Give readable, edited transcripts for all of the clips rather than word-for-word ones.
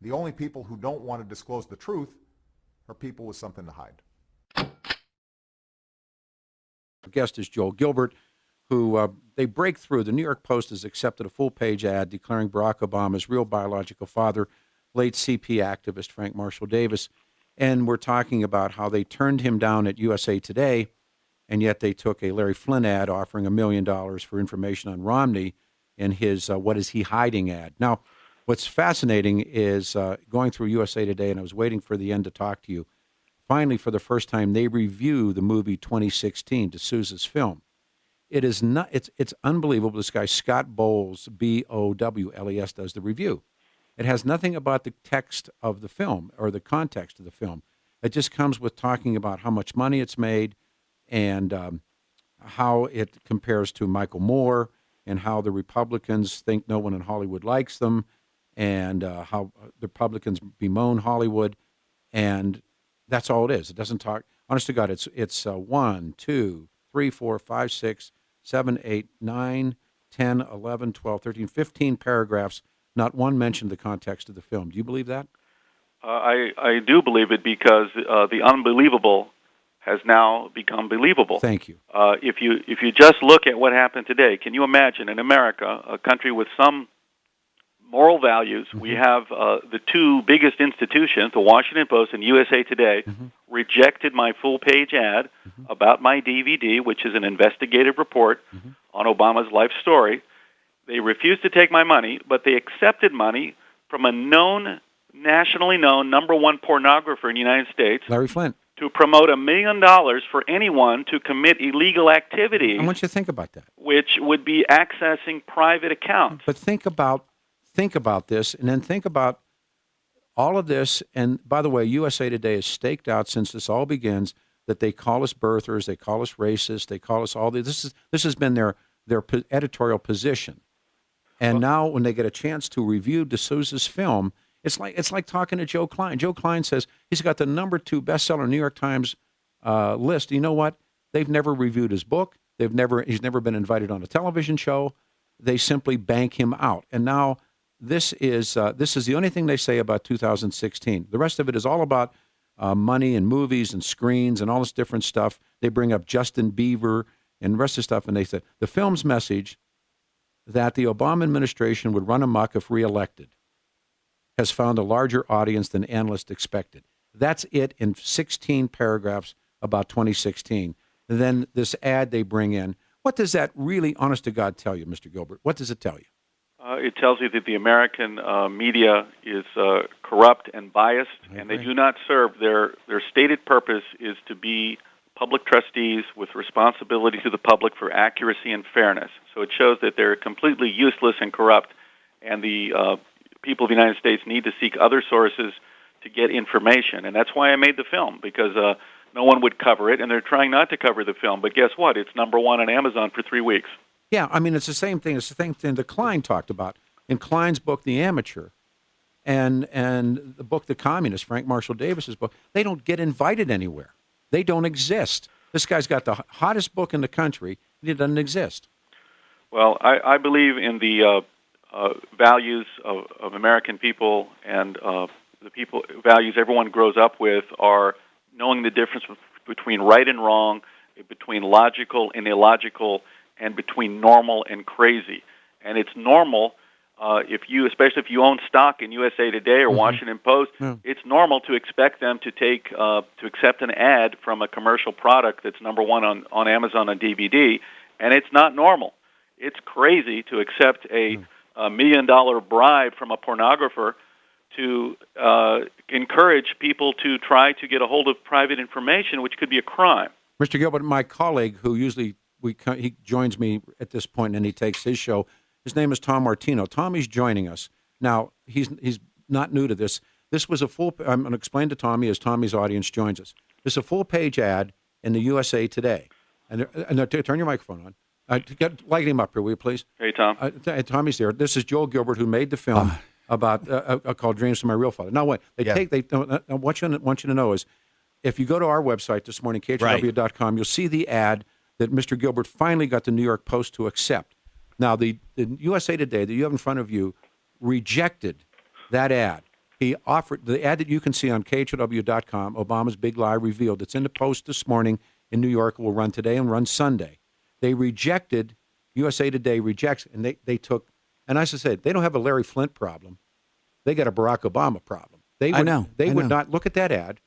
The only people who don't want to disclose the truth are people with something to hide. Our guest is Joel Gilbert, who they break through. The New York Post has accepted a full-page ad declaring Barack Obama's real biological father, late CP activist Frank Marshall Davis. And we're talking about how they turned him down at USA Today, and yet they took a Larry Flynn ad offering $1 million for information on Romney in his What Is He Hiding ad. Now, what's fascinating is going through USA Today, and I was waiting for the end to talk to you. Finally, for the first time, they review the movie 2016, D'Souza's film. It is not. It's unbelievable. This guy Scott Bowles, Bowles, does the review. It has nothing about the text of the film or the context of the film. It just comes with talking about how much money it's made and how it compares to Michael Moore and how the Republicans think no one in Hollywood likes them and how the Republicans bemoan Hollywood. And that's all it is. It doesn't talk. Honest to God, it's 1, 2, 3, 4, 5, 6, 7, 8, 9, 10, 11, 12, 13, 15 paragraphs, not one mention of the context of the film. Do you believe that? I do believe it because the unbelievable has now become believable. Thank you. If you just look at what happened today, can you imagine in America, a country with some moral values, we have the two biggest institutions, the Washington Post and USA Today, rejected my full-page ad about my DVD, which is an investigative report on Obama's life story. They refused to take my money, but they accepted money from a nationally known #1 pornographer in the United States, Larry Flint, to promote $1 million for anyone to commit illegal activities. I want you to think about that. Which would be accessing private accounts. But think about this, and then think about all of this. And by the way, USA Today has staked out since this all begins that they call us birthers, they call us racist, they call us all this. This has been their editorial position. And now, when they get a chance to review D'Souza's film, it's like talking to Joe Klein. Joe Klein says he's got the #2 bestseller New York Times list. You know what? They've never reviewed his book. He's never been invited on a television show. They simply bank him out. And now this is the only thing they say about 2016. The rest of it is all about money and movies and screens and all this different stuff. They bring up Justin Bieber and the rest of the stuff, and they say the film's message that the Obama administration would run amok if reelected has found a larger audience than analysts expected. That's it in 16 paragraphs about 2016. And then this ad they bring in. What does that really, honest to God, tell you, Mr. Gilbert? What does it tell you? It tells you that the American media is corrupt and biased, and they do not serve their stated purpose is to be public trustees with responsibility to the public for accuracy and fairness. So it shows that they're completely useless and corrupt, and the people of the United States need to seek other sources to get information. And that's why I made the film, because no one would cover it, and they're trying not to cover the film. But guess what? It's #1 on Amazon for 3 weeks. Yeah, I mean, it's the same thing. It's the same thing that Klein talked about in Klein's book, The Amateur, and the book, The Communist, Frank Marshall Davis's book. They don't get invited anywhere. They don't exist. This guy's got the hottest book in the country, and it doesn't exist. Well, I believe in the values of American people, and the people values everyone grows up with are knowing the difference between right and wrong, between logical and illogical, and between normal and crazy. And it's normal especially if you own stock in USA Today or Washington Post, it's normal to expect them to accept an ad from a commercial product that's #1 on Amazon on DVD, and it's not normal. It's crazy to accept a $1 million bribe from a pornographer to encourage people to try to get a hold of private information, which could be a crime. Mr. Gilbert, my colleague, who usually he joins me at this point and he takes his show, his name is Tom Martino. Tommy's joining us. Now, he's not new to this. This was I'm going to explain to Tommy as Tommy's audience joins us. This is a full-page ad in the USA Today. And turn your microphone on. Light him up here, will you please? Hey, Tom. Tommy's there. This is Joel Gilbert, who made the film about called Dreams of My Real Father. Now, what I want you to know is, if you go to our website this morning, KHW.com, you'll see the ad that Mr. Gilbert finally got the New York Post to accept. Now, the USA Today that you have in front of you rejected that ad. He offered the ad that you can see on KHOW.com, Obama's Big Lie Revealed. It's in the Post this morning in New York. It will run today and run Sunday. They rejected, USA Today rejects, and they took, and as I said, they don't have a Larry Flint problem. They got a Barack Obama problem. They would not look at that ad,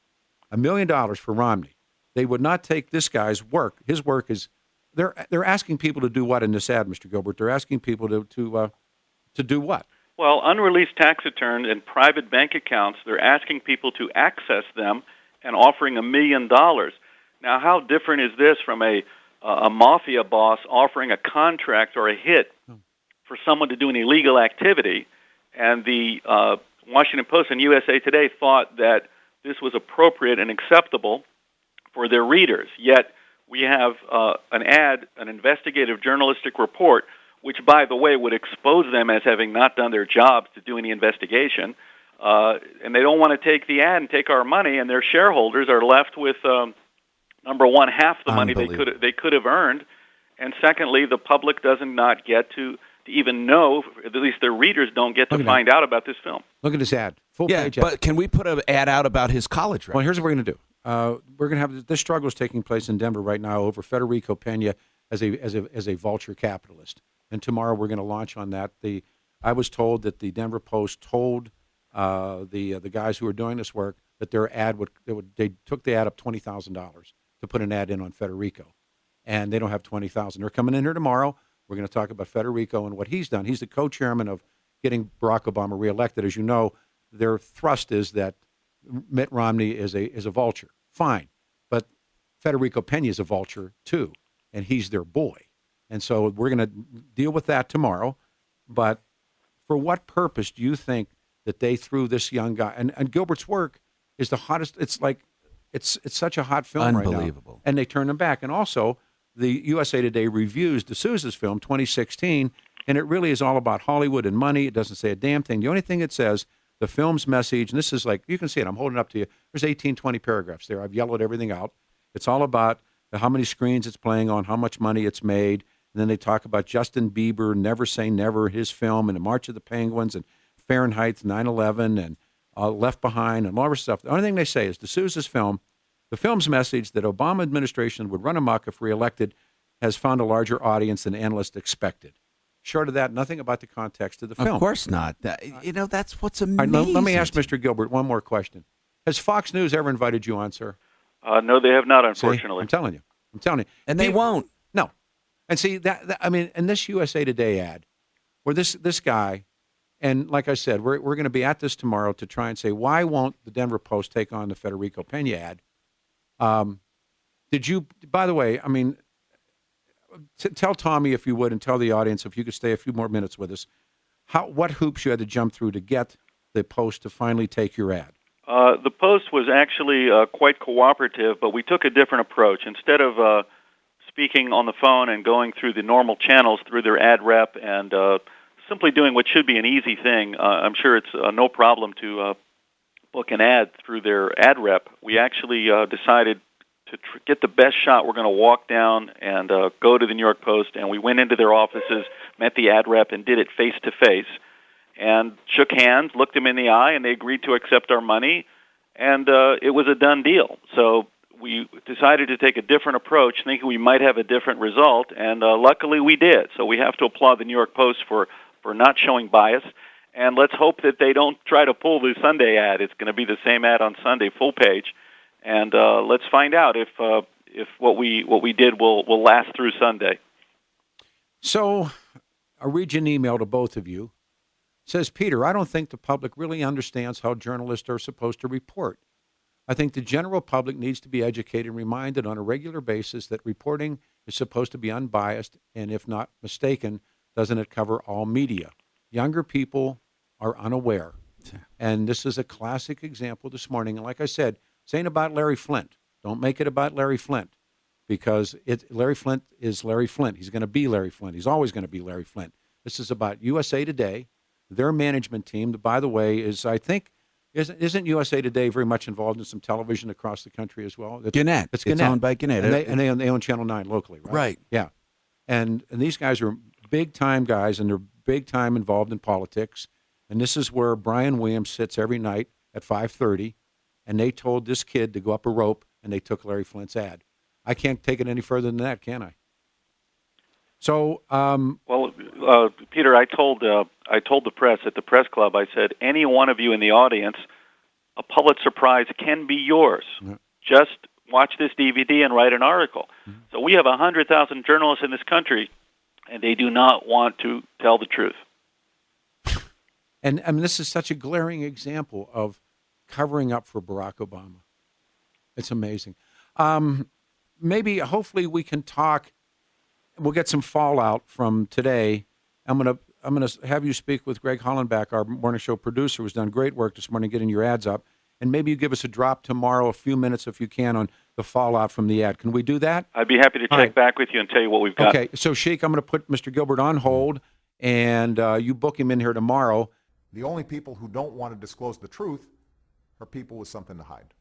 $1 million for Romney. They would not take this guy's work. His work is, they're asking people to do what in this ad, Mr. Gilbert? They're asking people to do what? Well, unreleased tax returns and private bank accounts, they're asking people to access them and offering $1 million. Now, how different is this from a mafia boss offering a contract or a hit for someone to do an illegal activity? And the Washington Post and USA Today thought that this was appropriate and acceptable for their readers. Yet we have an ad, an investigative journalistic report, which, by the way, would expose them as having not done their jobs to do any investigation. And they don't want to take the ad and take our money, and their shareholders are left with, number one, half the money they could have earned, and secondly, the public does not get to even know, at least their readers don't get to find out about this film. Look at this ad. Full page ad. But can we put an ad out about his college record? Well, here's what we're going to do. We're going to have this struggle is taking place in Denver right now over Federico Pena as a vulture capitalist, and tomorrow we're going to launch on that. I was told that the Denver Post told the guys who are doing this work that their ad they took the ad up $20,000 to put an ad in on Federico, and they don't have $20,000. They're coming in here tomorrow. We're going to talk about Federico and what he's done. He's the co-chairman of getting Barack Obama reelected. As you know, their thrust is that Mitt Romney is a vulture. Fine, but Federico Pena is a vulture too, and he's their boy. And so we're going to deal with that tomorrow. But for what purpose do you think that they threw this young guy? And Gilbert's work is the hottest. It's like it's such a hot film right now. Unbelievable. And they turned him back. And also, the USA Today reviews D'Souza's film, 2016, and it really is all about Hollywood and money. It doesn't say a damn thing. The only thing it says, the film's message, and this is like, you can see it. I'm holding it up to you. There's 18, 20 paragraphs there. I've yellowed everything out. It's all about how many screens it's playing on, how much money it's made. And then they talk about Justin Bieber, Never Say Never, his film, and the March of the Penguins, and Fahrenheit 9/11, and Left Behind, and all this stuff. The only thing they say is D'Souza's film, the film's message that Obama administration would run amok if reelected has found a larger audience than analysts expected. Short of that, nothing about the context of the film. Of course not. That's what's amazing. All right, let me ask Mr. Gilbert one more question. Has Fox News ever invited you on, sir? No, they have not, unfortunately. See, I'm telling you. And they won't. No. And see, that I mean, in this USA Today ad, where this guy, and like I said, we're going to be at this tomorrow to try and say, why won't the Denver Post take on the Federico Pena ad? Did you, by the way, I mean, tell Tommy, if you would, and tell the audience, if you could stay a few more minutes with us, what hoops you had to jump through to get the Post to finally take your ad? The Post was actually quite cooperative, but we took a different approach. Instead of speaking on the phone and going through the normal channels through their ad rep and simply doing what should be an easy thing, I'm sure it's no problem to book an ad through their ad rep. We actually decided to get the best shot. We're going to walk down and go to the New York Post, and we went into their offices, met the ad rep, and did it face-to-face, and shook hands, looked them in the eye, and they agreed to accept our money, and it was a done deal. So we decided to take a different approach, thinking we might have a different result, and luckily we did. So we have to applaud the New York Post for not showing bias, and let's hope that they don't try to pull the Sunday ad. It's going to be the same ad on Sunday, full page, and let's find out if what we did will last through Sunday. So I'll read you an email to both of you. It says, Peter, I don't think the public really understands how journalists are supposed to report. I think the general public needs to be educated and reminded on a regular basis that reporting is supposed to be unbiased, and if not mistaken, doesn't it cover all media? Younger people are unaware. And this is a classic example this morning. And like I said, this ain't about Larry Flint. Don't make it about Larry Flint, because Larry Flint is Larry Flint. He's going to be Larry Flint. He's always going to be Larry Flint. This is about USA Today, their management team, that, by the way, is, I think, isn't USA Today very much involved in some television across the country as well? Gannett. It's owned by Gannett. And they own Channel 9 locally, right? Right. Yeah. And these guys are big-time guys, and they're big-time involved in politics. And this is where Brian Williams sits every night at 5:30, and they told this kid to go up a rope, and they took Larry Flint's ad. I can't take it any further than that, can I? So, Peter, I told the press at the press club. I said, any one of you in the audience, a Pulitzer Prize can be yours. Yeah. Just watch this DVD and write an article. Mm-hmm. So we have 100,000 journalists in this country, and they do not want to tell the truth. And I mean, this is such a glaring example of covering up for Barack Obama. It's amazing. Hopefully, we can talk. We'll get some fallout from today. I'm gonna have you speak with Greg Hollenbach, our morning show producer, who's done great work this morning getting your ads up. And maybe you give us a drop tomorrow, a few minutes if you can, on the fallout from the ad. Can we do that? I'd be happy to check back with you and tell you what we've got. Okay, so Sheik, I'm going to put Mr. Gilbert on hold, and you book him in here tomorrow. The only people who don't want to disclose the truth are people with something to hide.